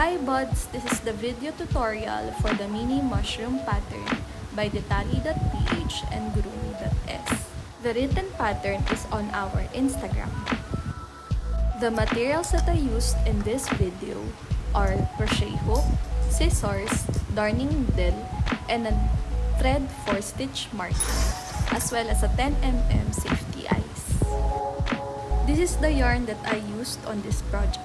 Hi buds! This is the video tutorial for the mini mushroom pattern by detali.ph and guromi.s. The written pattern is on our Instagram. The materials that I used in this video are crochet hook, scissors, darning needle, and a thread for stitch marking, as well as a 10mm safety eyes. This is the yarn that I used on this project.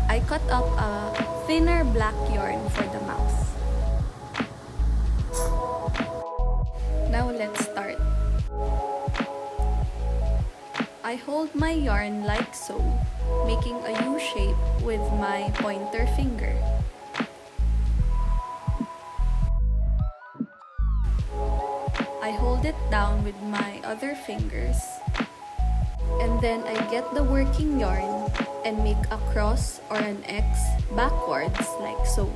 I cut up a thinner black yarn for the mouth. Now let's start. I hold my yarn like so, making a U shape with my pointer finger. I hold it down with my other fingers, and then I get the working yarn and make a cross or an X backwards like so.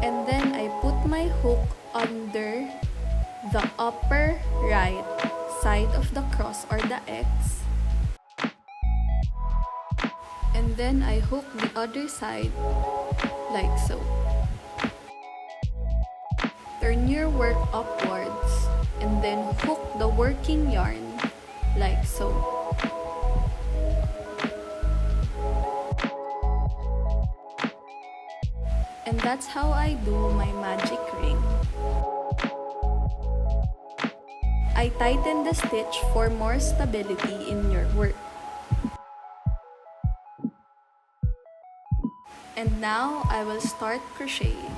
And then I put my hook under the upper right side of the cross or the X, and then I hook the other side like so. Turn your work upwards and then hook the working yarn like so. And that's how I do my magic ring. I tighten the stitch for more stability in your work. And now I will start crocheting.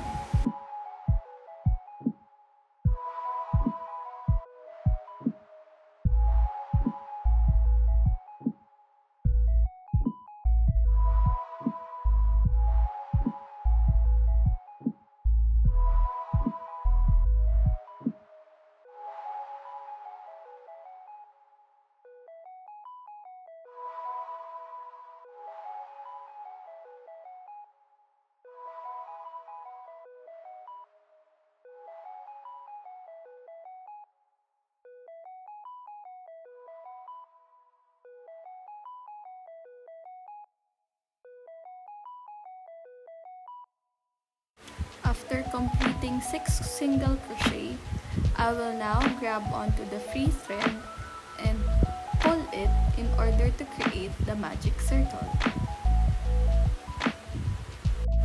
After completing 6 single crochet, I will now grab onto the free thread and pull it in order to create the magic circle.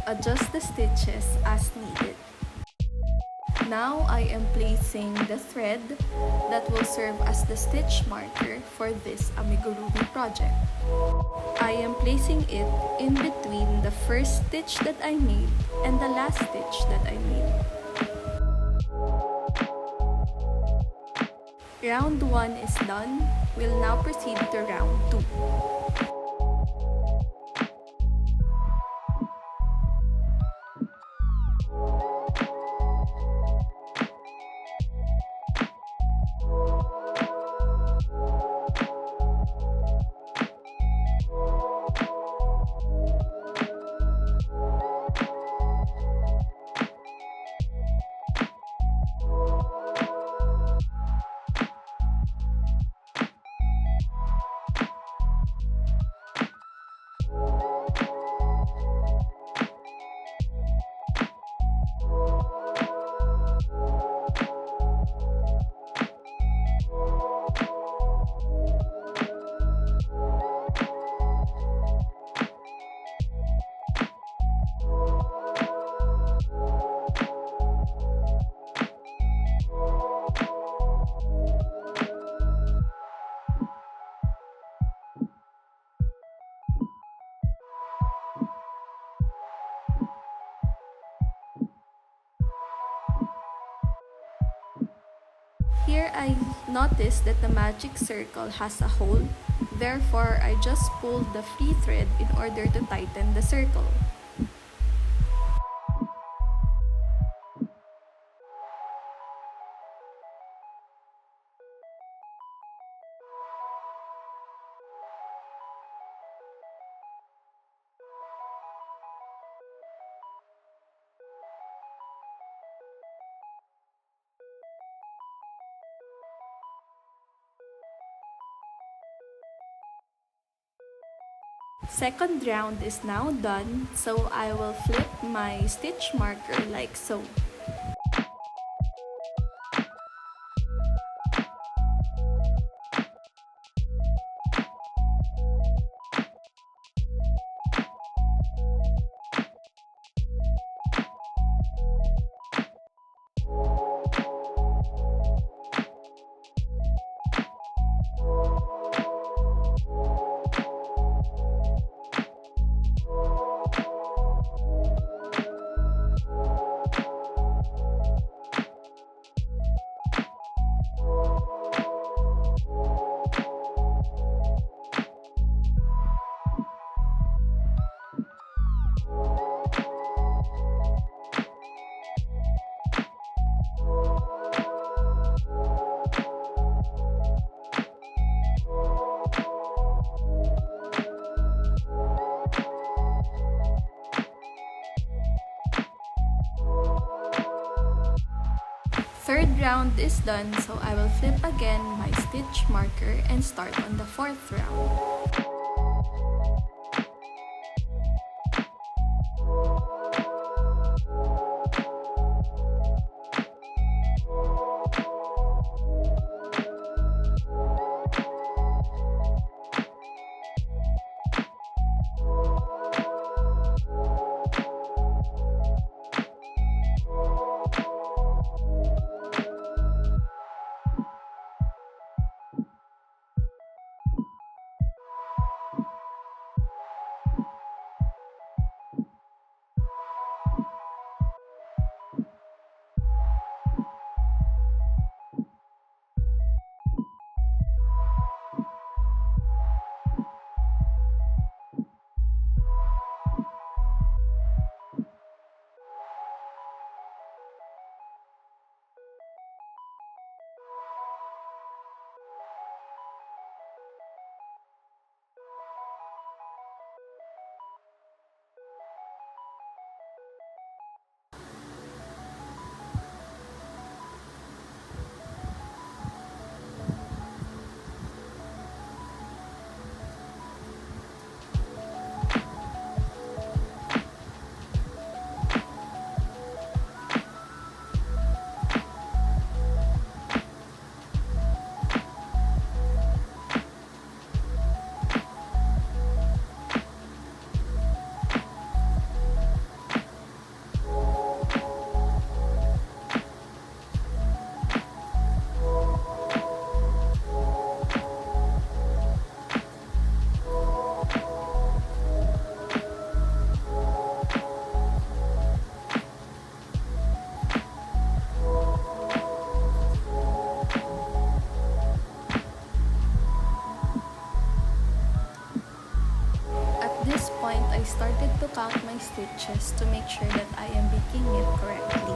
Adjust the stitches as needed. Now I am placing the thread that will serve as the stitch marker for this amigurumi project. I am placing it in between the first stitch that I made and the last stitch that I made. Round 1 is done. We'll now proceed to round 2. Here I noticed that the magic circle has a hole, therefore I just pulled the free thread in order to tighten the circle. Second round is now done, so I will flip my stitch marker like so. Third round is done, so I will flip again my stitch marker and start on the fourth round. I started to count my stitches to make sure that I am making it correctly.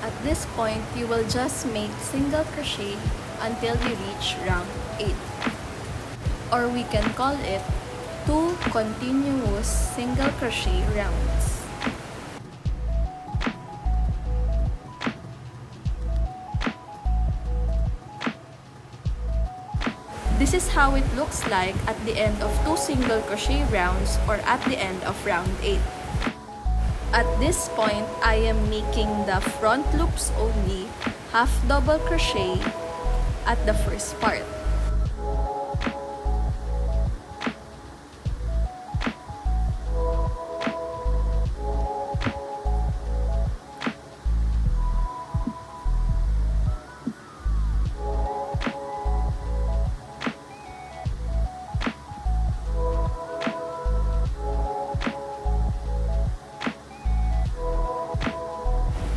At this point, you will just make single crochet until you reach round 8. or we can call it 2 continuous single crochet rounds. This is how it looks like at the end of 2 single crochet rounds or at the end of round 8. At this point, I am making the front loops only half double crochet at the first part.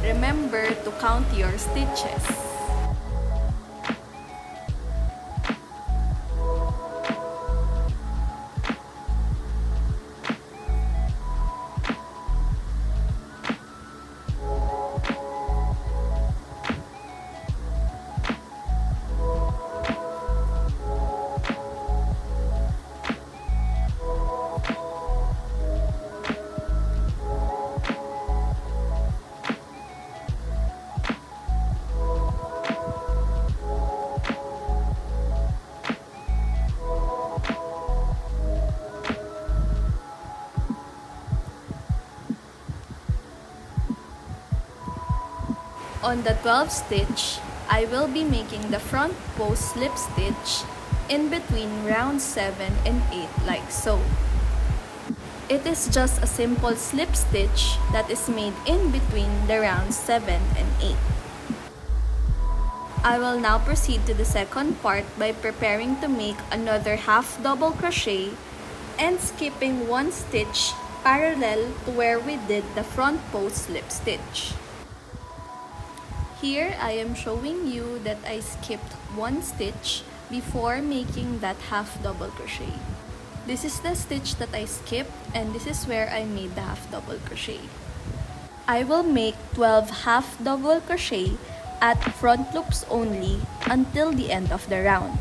Remember to count your stitches. On the 12th stitch, I will be making the front post slip stitch in between round 7 and 8 like so. It is just a simple slip stitch that is made in between the rounds 7 and 8. I will now proceed to the second part by preparing to make another half double crochet and skipping 1 stitch parallel to where we did the front post slip stitch. Here, I am showing you that I skipped 1 stitch before making that half double crochet. This is the stitch that I skipped, and this is where I made the half double crochet. I will make 12 half double crochet at front loops only until the end of the round.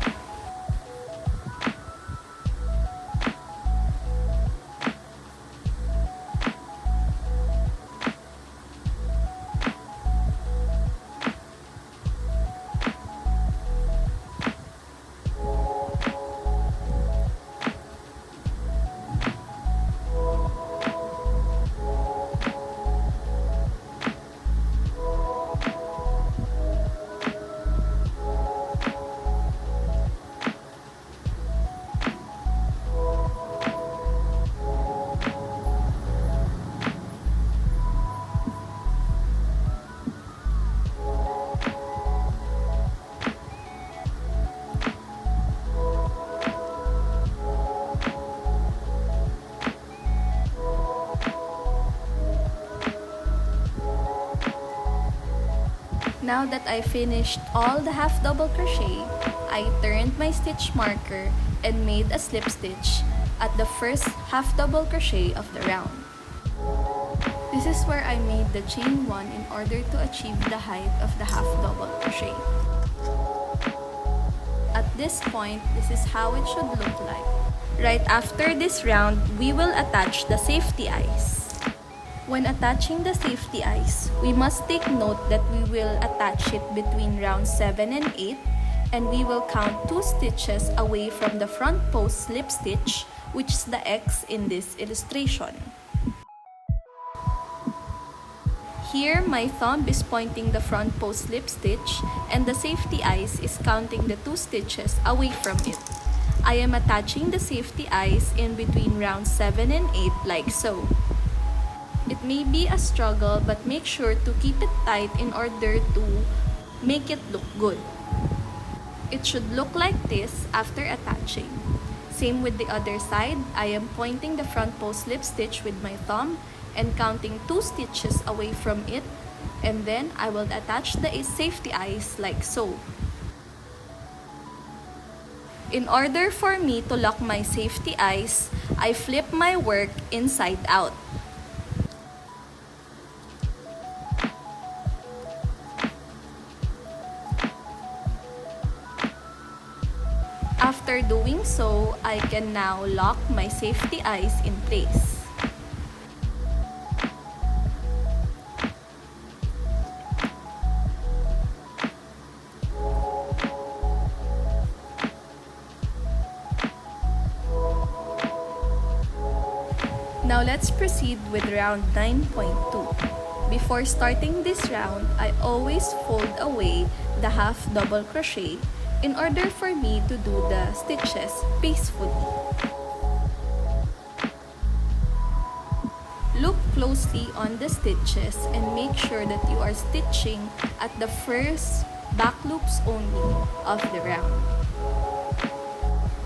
Now that I finished all the half double crochet, I turned my stitch marker and made a slip stitch at the first half double crochet of the round. This is where I made the chain 1 in order to achieve the height of the half double crochet. At this point, this is how it should look like. Right after this round, we will attach the safety eyes. When attaching the safety eyes, we must take note that we will attach it between round 7 and 8, and we will count 2 stitches away from the front post slip stitch, which is the X in this illustration. Here, my thumb is pointing the front post slip stitch, and the safety eyes is counting the 2 stitches away from it. I am attaching the safety eyes in between round 7 and 8 like so. It may be a struggle, but make sure to keep it tight in order to make it look good. It should look like this after attaching. Same with the other side, I am pointing the front post slip stitch with my thumb and counting 2 stitches away from it, and then I will attach the safety eyes like so. In order for me to lock my safety eyes, I flip my work inside out. After doing so, I can now lock my safety eyes in place. Now let's proceed with round 9.2. Before starting this round, I always fold away the half double crochet in order for me to do the stitches peacefully. Look closely on the stitches and make sure that you are stitching at the first back loops only of the round.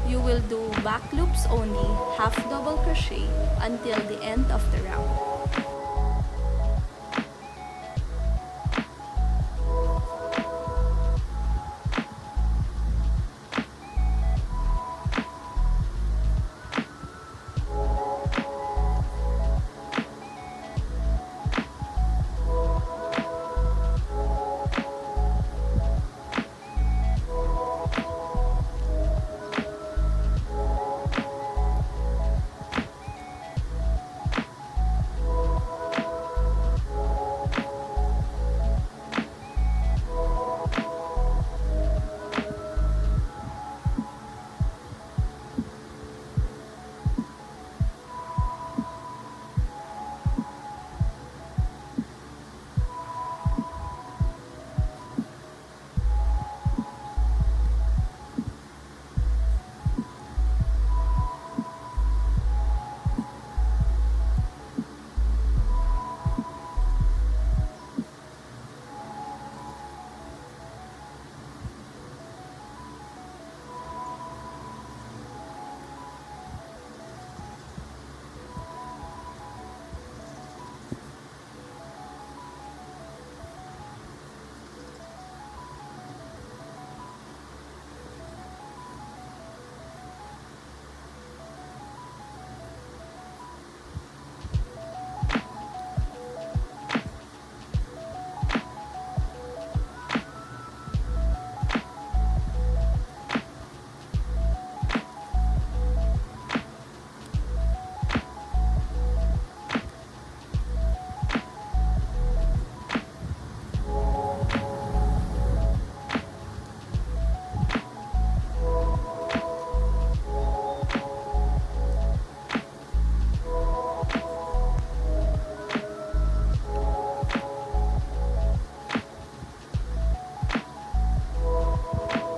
You will do back loops only, half double crochet until the end of the round.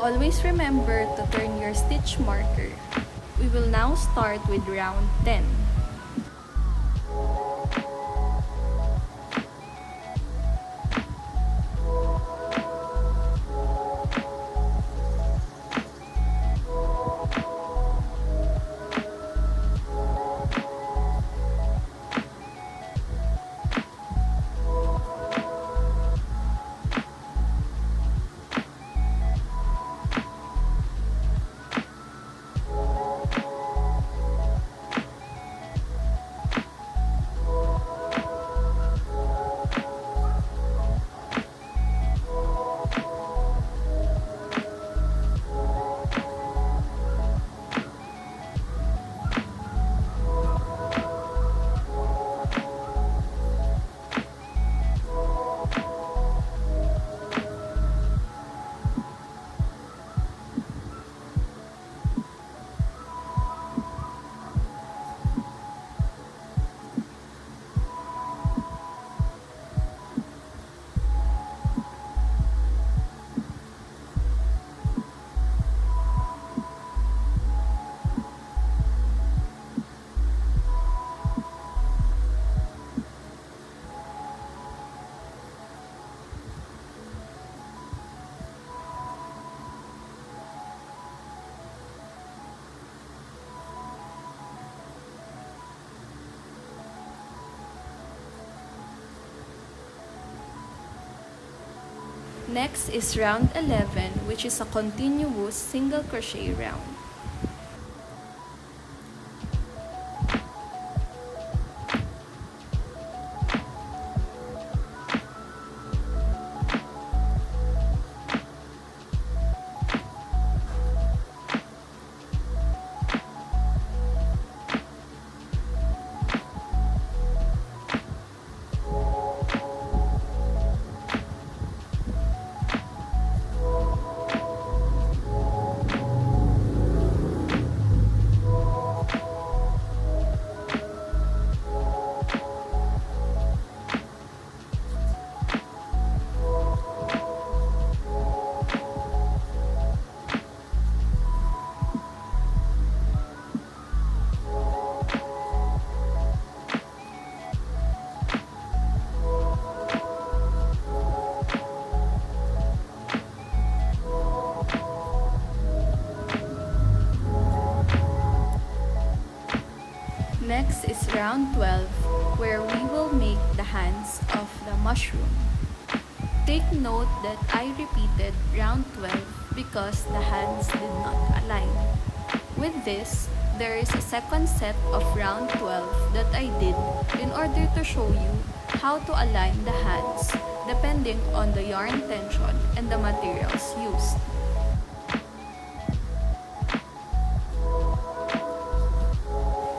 Always remember to turn your stitch marker. We will now start with round 10. Next is round 11, which is a continuous single crochet round. Next is round 12, where we will make the hands of the mushroom. Take note that I repeated round 12 because the hands did not align. With this, there is a second set of round 12 that I did in order to show you how to align the hands depending on the yarn tension and the materials used.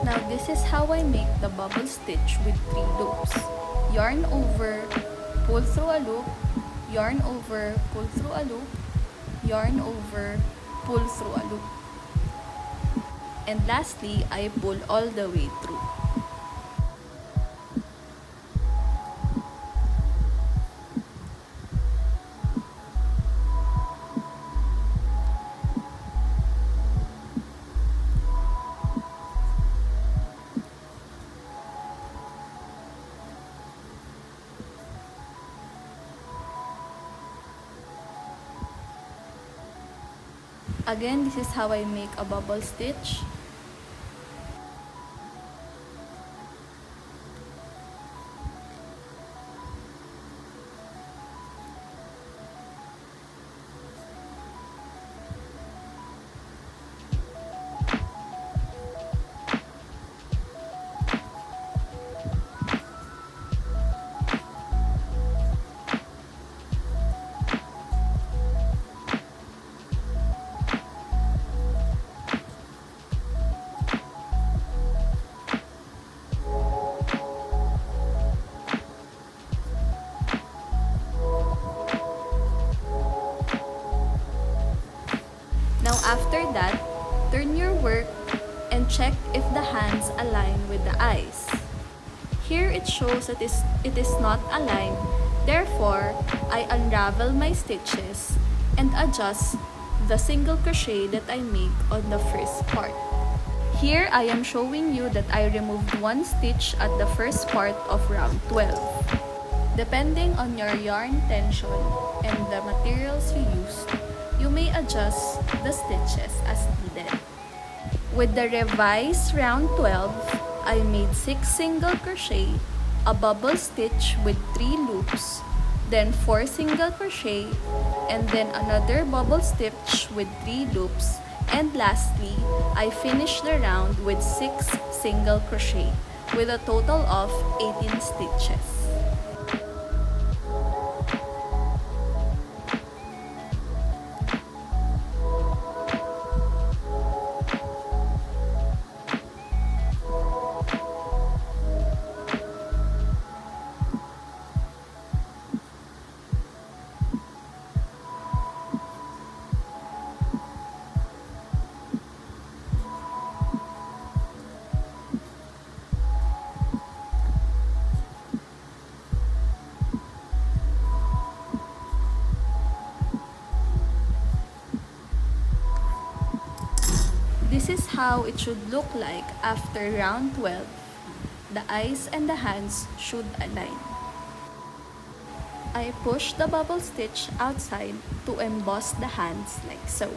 Now this is how I make the bubble stitch with 3 loops. Yarn over, pull through a loop, yarn over, pull through a loop, yarn over, pull through a loop. And lastly, I pull all the way through. Again, this is how I make a bubble stitch. Now after that, turn your work and check if the hands align with the eyes. Here it shows that it is not aligned, therefore I unravel my stitches and adjust the single crochet that I make on the first part. Here I am showing you that I removed 1 stitch at the first part of round 12. Depending on your yarn tension and the materials you used, you may adjust the stitches as needed. With the revised round 12, I made 6 single crochet, a bubble stitch with 3 loops, then 4 single crochet, and then another bubble stitch with 3 loops, and lastly, I finished the round with 6 single crochet with a total of 18 stitches. This is how it should look like after round 12. The eyes and the hands should align. I push the bubble stitch outside to emboss the hands like so.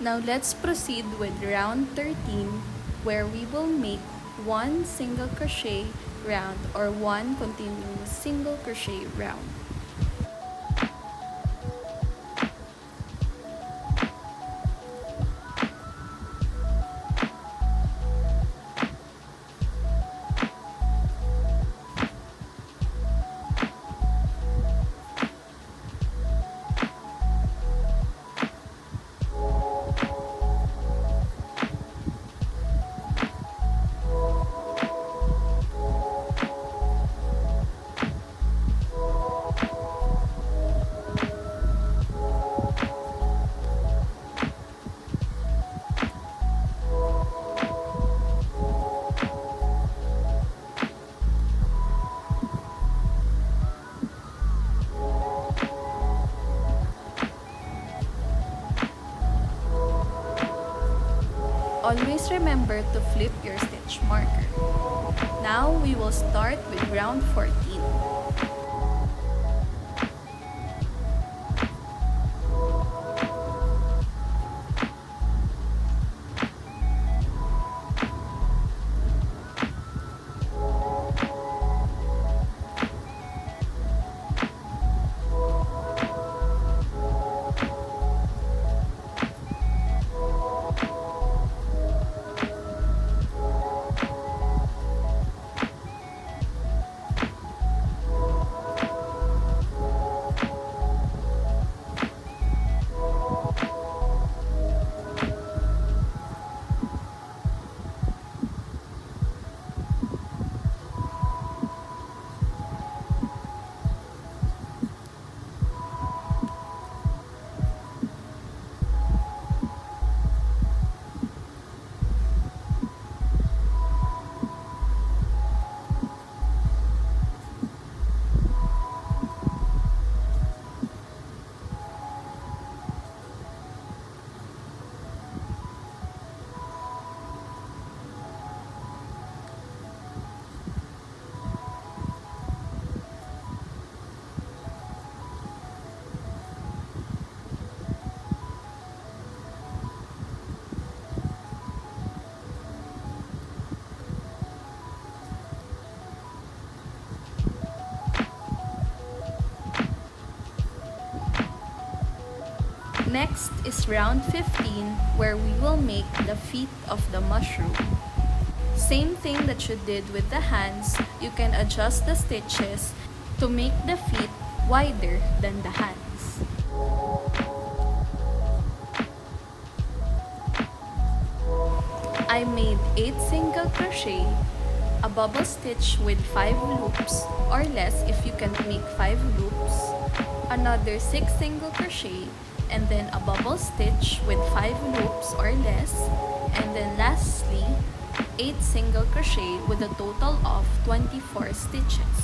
Now let's proceed with round 13, where we will make 1 single crochet round or 1 continuous single crochet round. Always remember to flip your stitch marker. Now we will start with round 14. Next is round 15, where we will make the feet of the mushroom. Same thing that you did with the hands, you can adjust the stitches to make the feet wider than the hands. I made 8 single crochet, a bubble stitch with 5 loops or less if you can make 5 loops, another 6 single crochet, and then a bubble stitch with 5 loops or less, and then lastly 8 single crochet with a total of 24 stitches.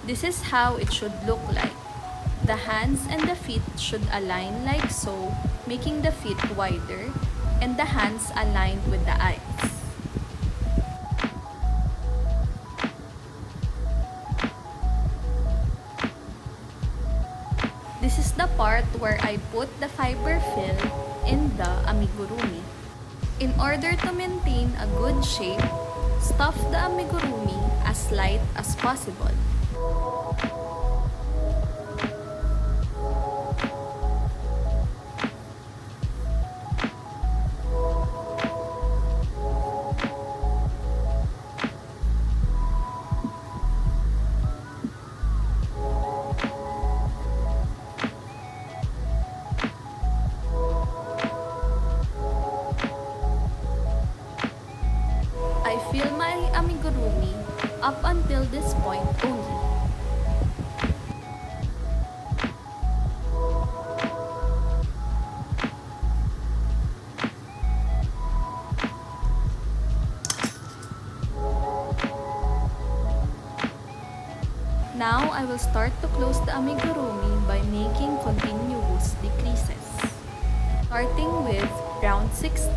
This is how it should look like. The hands and the feet should align like so, making the feet wider, and the hands aligned with the eyes. This is the part where I put the fiber fill in the amigurumi. In order to maintain a good shape, stuff the amigurumi as light as possible. I fill my amigurumi up until this point only. Now I will start to close the amigurumi by making continuous decreases, starting with round 16.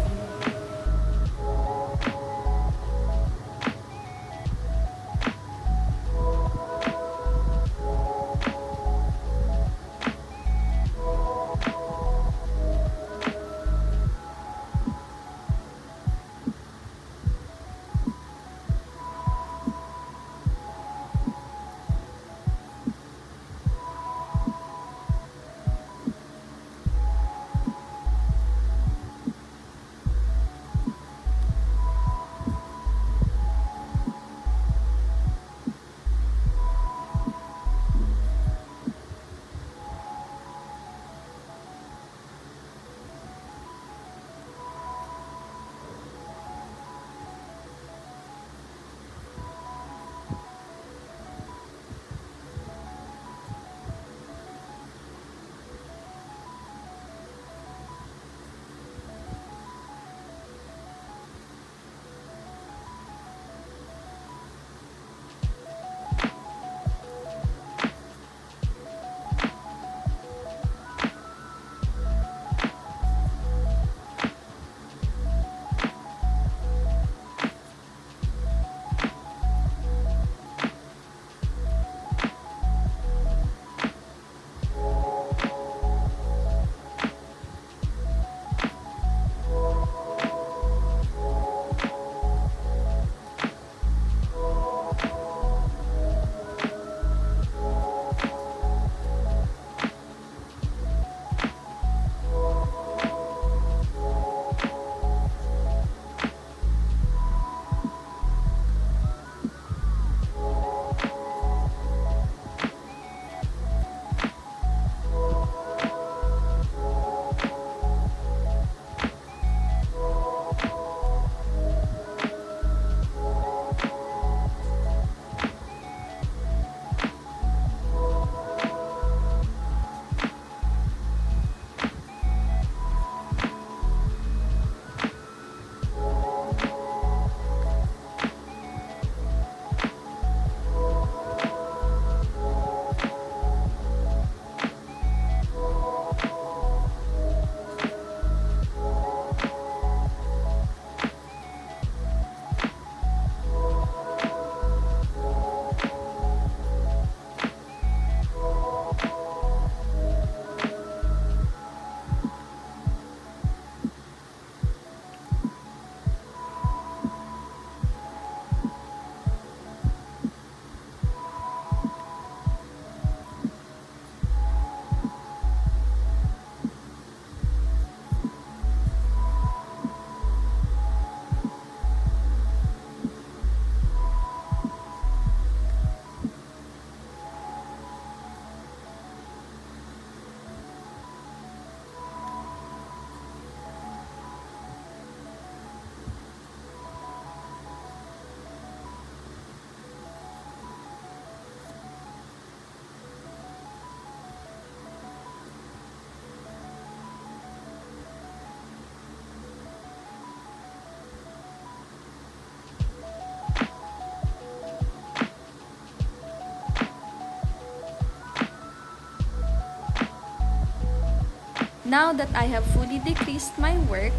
Now that I have fully decreased my work,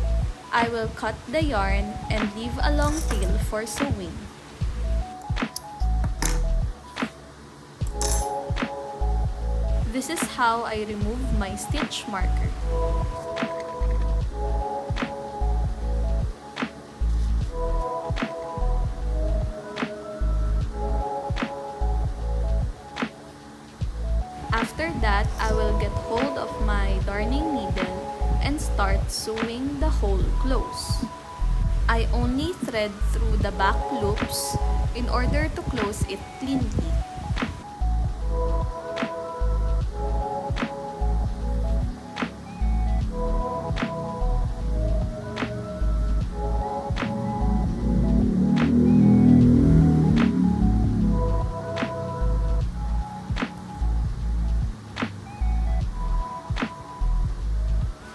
I will cut the yarn and leave a long tail for sewing. This is how I remove my stitch marker. After that, I will get hold of my darning needle and start sewing the hole close. I only thread through the back loops in order to close it cleanly.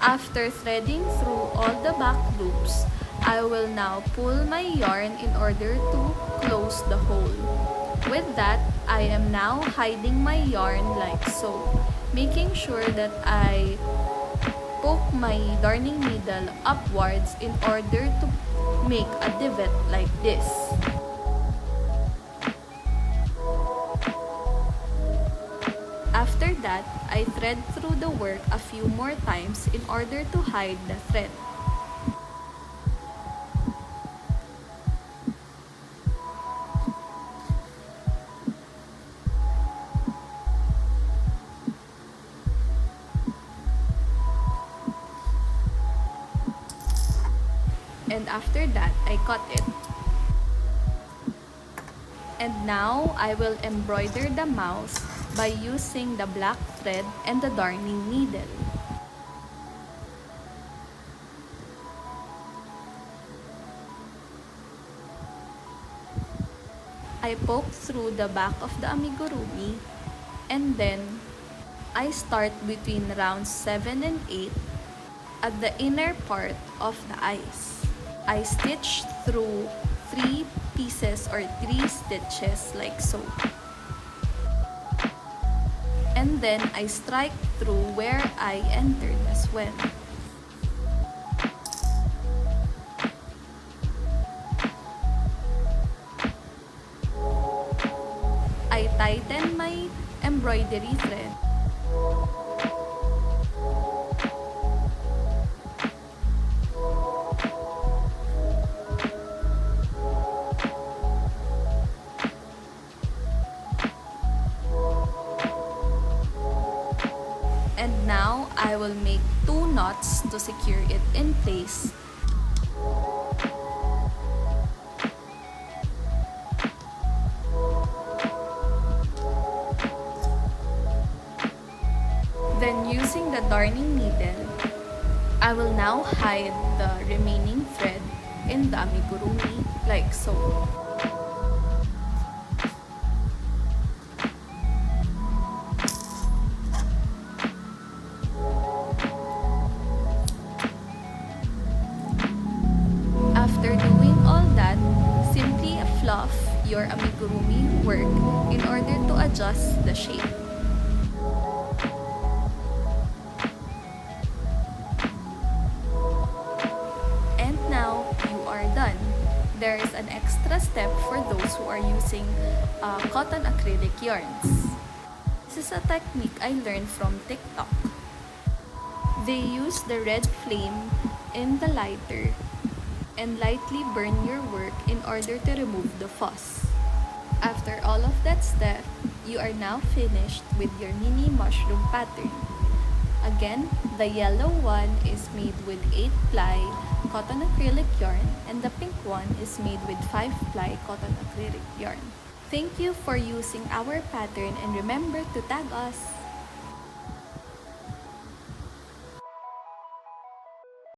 After threading through all the back loops, I will now pull my yarn in order to close the hole. With that, I am now hiding my yarn like so, making sure that I poke my darning needle upwards in order to make a divot like this. After that, I thread through the work a few more times in order to hide the thread. And after that, I cut it. And now, I will embroider the mouse by using the black thread and the darning needle. I poke through the back of the amigurumi and then I start between rounds 7 and 8 at the inner part of the eyes. I stitch through 3 pieces or 3 stitches like so. And then I strike through where I entered as well. I tighten my embroidery thread. And now, I will make 2 knots to secure it in place. Then using the darning needle, I will now hide the remaining thread in the amigurumi like so. After doing all that, simply fluff your amigurumi work in order to adjust the shape. And now, you are done. There is an extra step for those who are using cotton acrylic yarns. This is a technique I learned from TikTok. They use the red flame in the lighter and lightly burn your work in order to remove the fuss. After all of that step, you are now finished with your mini mushroom pattern. Again, the yellow one is made with 8-ply cotton acrylic yarn and the pink one is made with 5-ply cotton acrylic yarn. Thank you for using our pattern and remember to tag us!